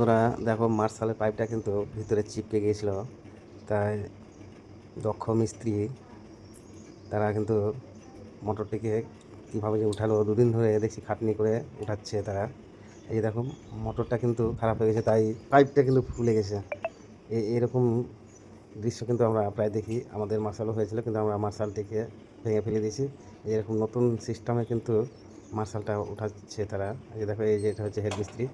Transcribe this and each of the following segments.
বন্ধুরা দেখো, মার্শালের পাইপটা কিন্তু ভিতরে চিপকে গিয়েছিল। তাই দক্ষ মিস্ত্রি তারা কিন্তু মোটরটিকে কীভাবে যে উঠালো, দুদিন ধরে দেখছি খাটনি করে উঠাচ্ছে তারা। এই যে দেখো, মোটরটা কিন্তু খারাপ হয়ে গেছে, তাই পাইপটা কিন্তু ফুলে গেছে। এরকম দৃশ্য কিন্তু আমরা প্রায় দেখি। আমাদের মার্শালও হয়েছিল, কিন্তু আমরা মার্শালটিকে ভেঙে ফেলে দিয়েছি। এরকম নতুন সিস্টেমে কিন্তু মার্শালটা উঠাচ্ছে তারা। এই যে দেখো, এই যে এটা হচ্ছে হেড মিস্ত্রি।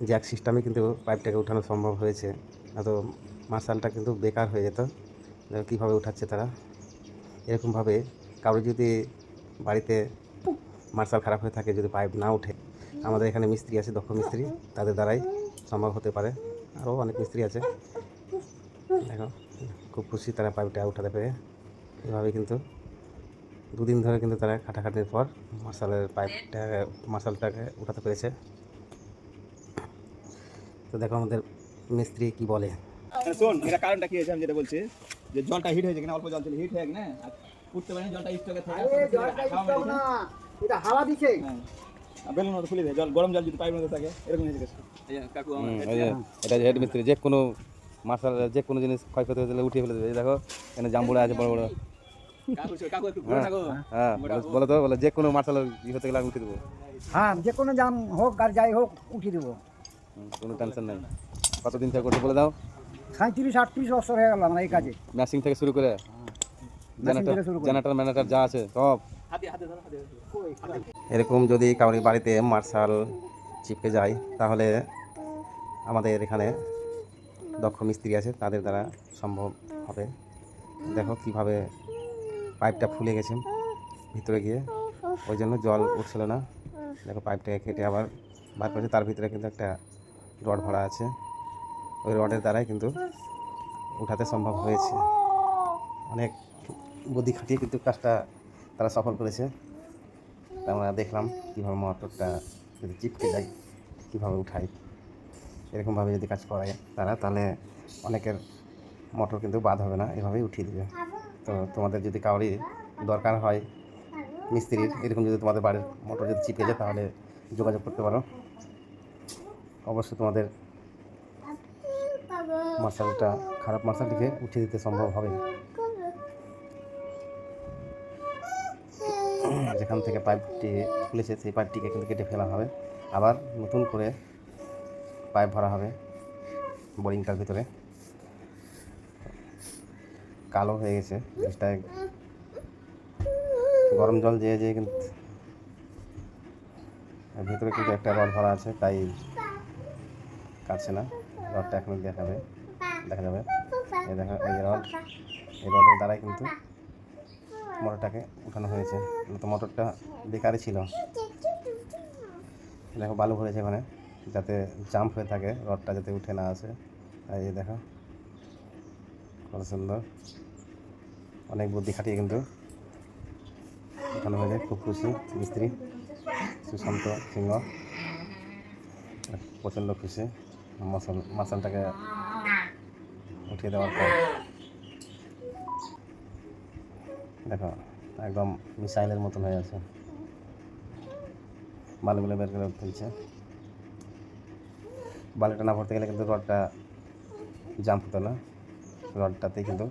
জ্যাক সিস্টেমে কিন্তু পাইপটাকে উঠানো সম্ভব হয়েছে, নয়তো মার্শালটা কিন্তু বেকার হয়ে যেত। কীভাবে উঠাচ্ছে তারা। এরকমভাবে কারো যদি বাড়িতে মার্শাল খারাপ হয়ে থাকে, যদি পাইপ না উঠে, আমাদের এখানে মিস্ত্রি আছে, দক্ষ মিস্ত্রি, তাদের দ্বারাই সম্ভব হতে পারে। আরও অনেক মিস্ত্রি আছে। দেখো, খুব খুশি তারা পাইপটা উঠাতে পেরে। এভাবে কিন্তু দুদিন ধরে কিন্তু তারা খাটাখাটির পর মার্শালটাকে উঠাতে পেরেছে। তো দেখো আমাদের মিস্ত্রি কি বলে। শোন, এটা কারণটা কি হয়েছে আমি যেটা বলছি, যে জলটা হিট হয়েছে কিনা, অল্প জল ছিল, হিট হয়ে গেছে না, উঠতে পারেনি, জলটা স্টকে থাকে, এটা হাওয়া দিছে। বেলুন মতো ফুলে যায়, জল গরম জল যদি পাইপের মধ্যে থাকে, এরকম হয়ে গেছে। কাকু এটা হেড মিস্ত্রি যে কোনো মার্শাল, যে কোনো জিনিস ক্ষয়ক্ষতি হয়ে গেলে উঠিয়ে ফেলে দেবে। এই দেখো, এখানে জাম্বুড়া আছে বড় বড়। কাকু একটু ঘুরে থাকো। হ্যাঁ, বলো তো, বলে যে কোনো মার্শাল হতে গেলে আমি উঠিয়ে দেবো। হ্যাঁ, যে কোনো জাম হোক আর যাই হোক উঠিয়ে দেবো। কোনো টেনশন নেই। কতদিন থেকে করতে বলে দাও? 37-38 বছর হয়ে গেল আমার এই কাজে। ম্যাশিং থেকে শুরু করে জেনারেটর ম্যানেটার যা আছে সব। এরকম যদি কারোর বাড়িতে মার্শাল চিপকে যায়, তাহলে আমাদের এখানে দক্ষ মিস্ত্রি আছে, তাদের দ্বারা সম্ভব হবে। দেখো কিভাবে পাইপটা ফুলে গেছে ভিতরে গিয়ে, ওই জন্য জল উঠছিল না। দেখো, পাইপটাকে কেটে আবার বার করেছে, তার ভিতরে কিন্তু একটা রড ভরা আছে। ওই রডের দ্বারাই কিন্তু উঠাতে সম্ভব হয়েছে। অনেক বুদ্ধি খাটিয়ে কিন্তু কাজটা তারা সফল করেছে। আমরা দেখলাম কীভাবে মোটরটা যদি চিপকে যায় কীভাবে উঠায়। এরকমভাবে যদি কাজ করায় তারা, তাহলে অনেকের মোটর কিন্তু বাদ হবে না, এভাবেই উঠিয়ে দেবে। তো তোমাদের যদি কাউরি দরকার হয় মিস্ত্রির, এরকম যদি তোমাদের বাড়ির মোটর যদি চিপকে যায়, তাহলে যোগাযোগ করতে পারো। অবশ্যই তোমাদের মার্শালটা, খারাপ মার্শালটিকে উঠিয়ে দিতে সম্ভব হবে। যেখান থেকে পাইপটি খুলেছে সেই পাইপটিকে কিন্তু কেটে ফেলা হবে, আবার নতুন করে পাইপ ভরা হবে বোরিংটার ভিতরে। কালো হয়ে গেছে জিনিসটা, গরম জল যেয়ে কিন্তু ভিতরে কিন্তু একটা রড ভরা আছে, তাই কাটছে না। রডটা এখন দেখা যাবে। এই দেখো, এই রড, এই রডের দ্বারাই কিন্তু মোটরটাকে উঠানো হয়েছে। তো মোটরটা বেকারই ছিল। দেখো, বালু ভরেছে এখানে, যাতে জাম্প হয়ে থাকে, রডটা যাতে উঠে না আসে। আর এই দেখো কত সুন্দর, অনেক বুদ্ধি খাটিয়ে কিন্তু উঠানো হয়েছে। খুব খুশি মিস্ত্রি সুশান্ত সিংহ, প্রচণ্ড খুশি মার্শালটাকে উঠিয়ে দেওয়ার পর। দেখো, একদম মিসাইলের মতন হয়ে আছে, বালুগুলো বের করে ফেলছে। বালুটা না ভরতে গেলে কিন্তু রডটা জাম্প হতো না, রডটাতেই কিন্তু